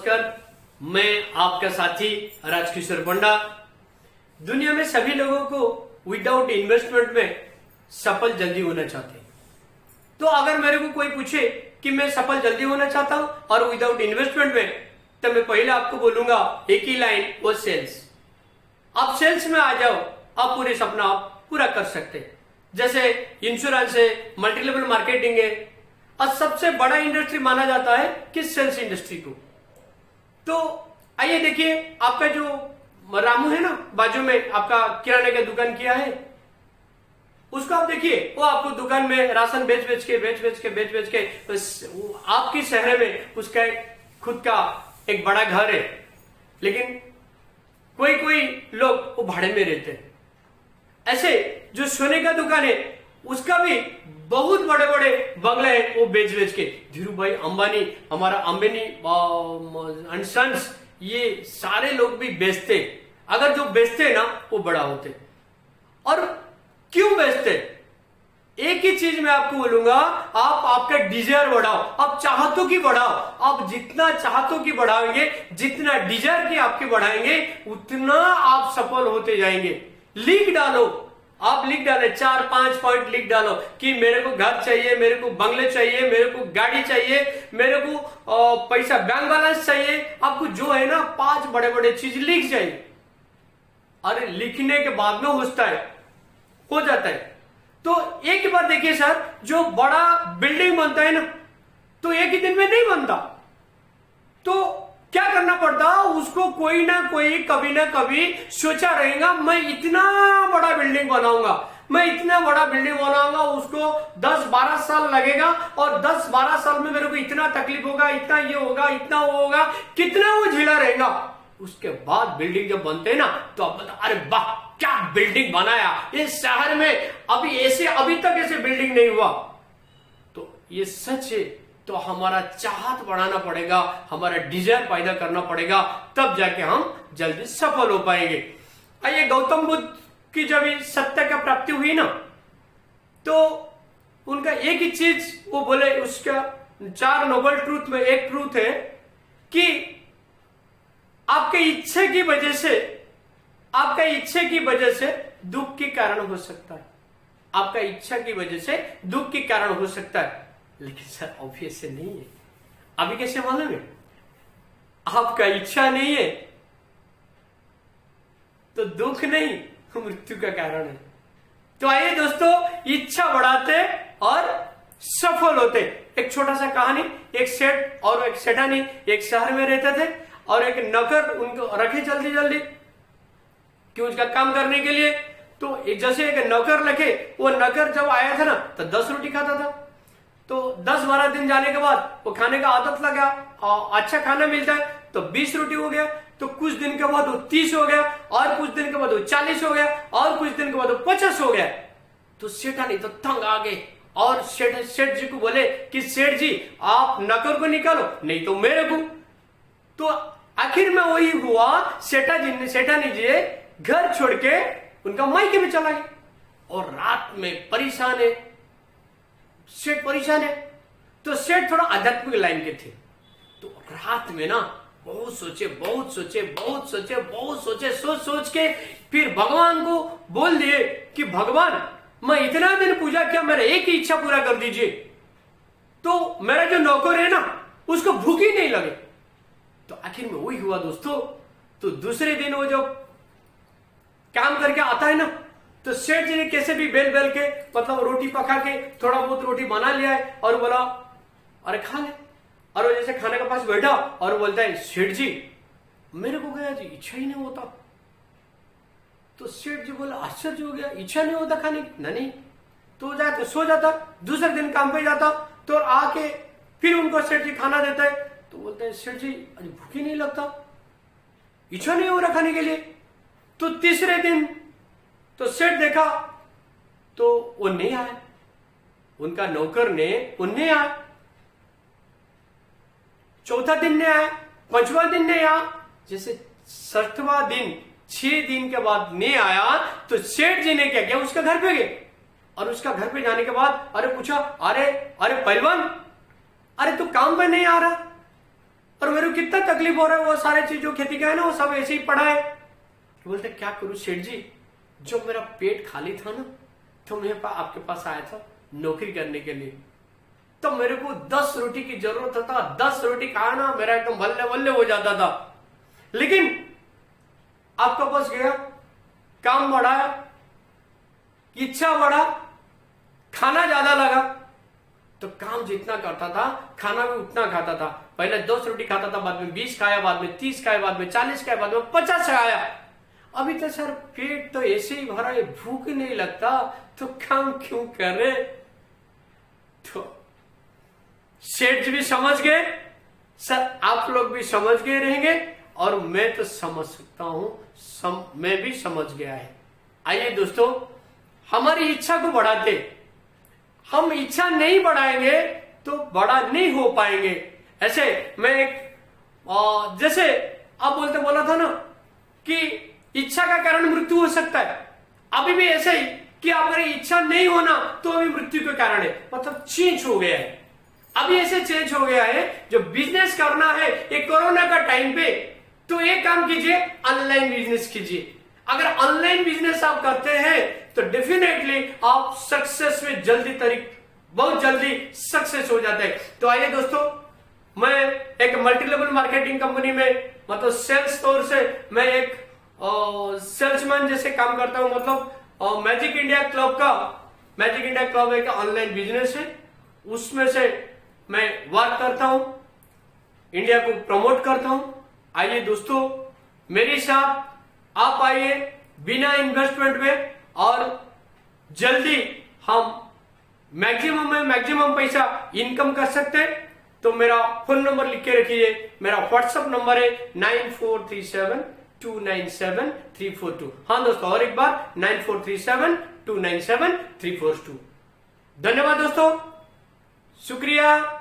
नमस्कार। मैं आपका साथी राजकिशोर पंडा। दुनिया में सभी लोगों को विदाउट इन्वेस्टमेंट में सफल जल्दी होना चाहते हैं। तो अगर मेरे को कोई पूछे कि मैं सफल जल्दी होना चाहता हूं और विदाउट इन्वेस्टमेंट में, तो मैं पहले आपको बोलूंगा एक ही लाइन, वो सेल्स। आप सेल्स में आ जाओ, आप पूरे सपना आप पूरा कर सकते हैं। जैसे इंश्योरेंस है, मल्टी लेवल मार्केटिंग है, और सबसे बड़ा इंडस्ट्री माना जाता है कि सेल्स इंडस्ट्री को। तो आइए देखिए, आपका जो रामू है ना, बाजू में आपका किराने का दुकान किया है, उसको आप देखिए, वो आपको दुकान में राशन बेच बेच के आपकी शहर में उसका एक खुद का एक बड़ा घर है। लेकिन कोई कोई लोग वो भाड़े में रहते हैं। ऐसे जो सोने का दुकान है, उसका भी बहुत बड़े बड़े बंगले हैं, वो बेच बेच के धीरू भाई अंबानी, हमारा अंबानी एंड सन्स, ये सारे लोग भी बेचते। अगर जो बेचते ना वो बड़ा होते। और क्यों बेचते? एक ही चीज मैं आपको बोलूंगा, आप आपका डिजायर बढ़ाओ, आप चाहतों की बढ़ाओ। आप जितना चाहतों की बढ़ाएंगे, जितना डिजायर की आपके बढ़ाएंगे, उतना आप सफल होते जाएंगे। लिख डालो, आप लिख डाले 4-5 पॉइंट लिख डालो कि मेरे को घर चाहिए, मेरे को बंगले चाहिए, मेरे को गाड़ी चाहिए, मेरे को पैसा बैंक बैलेंस चाहिए। आपको जो है ना 5 बड़े बड़े चीज लिख जाइए। अरे लिखने के बाद में हो जाता है। तो एक बार देखिए सर, जो बड़ा बिल्डिंग बनता है ना, तो एक ही दिन में नहीं बनता। तो क्या करना पड़ता, उसको कोई ना कोई कभी ना कभी सोचा रहेगा, मैं इतना बड़ा बिल्डिंग बनाऊंगा, मैं इतना बड़ा बिल्डिंग बनाऊंगा, उसको 10-12 साल लगेगा, और 10-12 साल में मेरे को इतना तकलीफ होगा, इतना ये होगा, इतना वो होगा, कितना वो झेला रहेगा। उसके बाद बिल्डिंग जब बनते हैं ना, तो आप बता, अरे वाह क्या बिल्डिंग बनाया, इस शहर में अभी तक ऐसे बिल्डिंग नहीं हुआ। तो ये सच है। तो हमारा चाहत बढ़ाना पड़ेगा, हमारा डिजायर पैदा करना पड़ेगा, तब जाके हम जल्दी सफल हो पाएंगे। आइए, गौतम बुद्ध की जब सत्य का प्राप्ति हुई ना, तो उनका एक ही चीज वो बोले, उसका 4 नोबल ट्रूथ में एक ट्रूथ है कि आपके इच्छा की वजह से दुख के कारण हो सकता है। आपका इच्छा की वजह से दुख के कारण हो सकता है। लेकिन सर ऑब्वियस से नहीं है। अभी कैसे मालूम है? आपका इच्छा नहीं है तो दुख नहीं, मृत्यु का कारण है। तो आइए दोस्तों, इच्छा बढ़ाते और सफल होते। एक छोटा सा कहानी, एक सेठ और एक सेठानी एक शहर में रहते थे, और एक नौकर उनको रखे जल्दी जल्दी कि उसका काम करने के लिए। तो जैसे एक नौकर रखे, वो नौकर जब आया था ना, तो 10 रोटी खाता था। तो 10-12 दिन जाने के बाद वो खाने का आदत लगा, और अच्छा खाना मिलता है, तो 20 रोटी हो गया। तो कुछ दिन के बाद वो 30 हो गया, और कुछ दिन के बाद वो 40 हो गया, और कुछ दिन के बाद वो 50 हो गया। तो सेठानी तो तंग आ गए, और सेठ जी को बोले कि सेठ जी आप नौकर को निकालो, नहीं तो मेरे को। तो आखिर में वही हुआ, सेठानी जी घर छोड़ के उनका मायके में चला गया, और रात में परेशान है, सेठ परेशान है। तो सेठ थोड़ा आध्यात्मिक लाइन के थे। तो रात में ना बहुत सोचे, सोच के फिर भगवान को बोल दिए कि भगवान, मैं इतना दिन पूजा किया, मेरा एक ही इच्छा पूरा कर दीजिए, तो मेरा जो नौकर है ना, उसको भूख ही नहीं लगे। तो आखिर में वही हुआ दोस्तों। तो दूसरे दिन वो जो काम करके आता है ना, तो सेठ जी ने कैसे भी बेल के, मतलब रोटी पका के थोड़ा बहुत रोटी बना लिया है, और बोला अरे खा ले। और वो जैसे खाने के पास बैठा और बोलता है, सेठ जी मेरे को गया जी इच्छा ही नहीं होता। तो सेठ जी बोला, आश्चर्य हो गया, इच्छा नहीं होता खाने की? नहीं। तो सो जाता, दूसरे दिन काम पे जाता, तो आके फिर उनको सेठ जी खाना देता है। तो बोलते हैं, सेठ जी अरे भूख ही नहीं लगता, इच्छा नहीं हो रहा खाने के लिए। तो तीसरे दिन तो सेठ देखा तो वो नहीं आया, उनका नौकर ने वो नहीं आया। चौथा दिन नहीं आया, 5वां दिन नहीं आया। जैसे 7वां दिन, 6 दिन के बाद नहीं आया, तो सेठ जी ने क्या किया, उसका घर पे गए। और उसका घर पे जाने के बाद अरे पूछा, अरे पहलवान, अरे तू काम पे नहीं आ रहा? और मेरे को कितना तकलीफ हो रहा है, वो सारे चीज जो खेती का है ना वो सब ऐसे ही पड़ा है। तो बोलते क्या करूं सेठ जी, जब मेरा पेट खाली था ना तो मैं आपके पास आया था नौकरी करने के लिए, तो मेरे को 10 रोटी की जरूरत था, 10 रोटी खाना ना मेरा एकदम बल्ले बल्ले हो जाता था। लेकिन आपका पास गया, काम बढ़ाया, इच्छा बढ़ा, खाना ज्यादा लगा, तो काम जितना करता था खाना भी उतना खाता था। पहले 10 रोटी खाता था, बाद में 20 खाया, बाद में 30 खाया, बाद में 40 खाया, बाद में 50 खाया। अभी तो सर पेट तो ऐसे ही भरा है, भूख नहीं लगता, तो काम क्यों करे। तो सेठ जी भी समझ गए, सर आप लोग भी समझ गए रहेंगे, और मैं तो समझ सकता हूं, मैं भी समझ गया है। आइए दोस्तों, हमारी इच्छा को बढ़ाते, हम इच्छा नहीं बढ़ाएंगे तो बड़ा नहीं हो पाएंगे। ऐसे मैं एक जैसे आप बोला था ना कि इच्छा का कारण मृत्यु हो सकता है, अभी भी ऐसे ही कि अगर इच्छा नहीं होना तो अभी मृत्यु के कारण है, मतलब चेंज हो गया है। अभी ऐसे चेंज हो गया है, जो बिजनेस करना है ये कोरोना का टाइम पे, तो एक काम कीजिए, ऑनलाइन बिजनेस कीजिए। अगर ऑनलाइन बिजनेस आप करते हैं तो डेफिनेटली आप सक्सेस में बहुत जल्दी सक्सेस हो जाते हैं। तो आइए दोस्तों, मैं एक मल्टी लेवल मार्केटिंग कंपनी में, मतलब सेल्स तौर से मैं एक सेल्समैन जैसे काम करता हूं। मतलब मैजिक इंडिया क्लब एक ऑनलाइन बिजनेस है, उसमें से मैं वर्क करता हूं, इंडिया को प्रमोट करता हूं। आइए दोस्तों, मेरे साथ आप आइए बिना इन्वेस्टमेंट में, और जल्दी हम मैक्सिमम पैसा इनकम कर सकते हैं। तो मेरा फोन नंबर लिख के रखिए, मेरा व्हाट्सएप नंबर है 9437297342। हाँ दोस्तों, और एक बार 9437297342। धन्यवाद दोस्तों, शुक्रिया।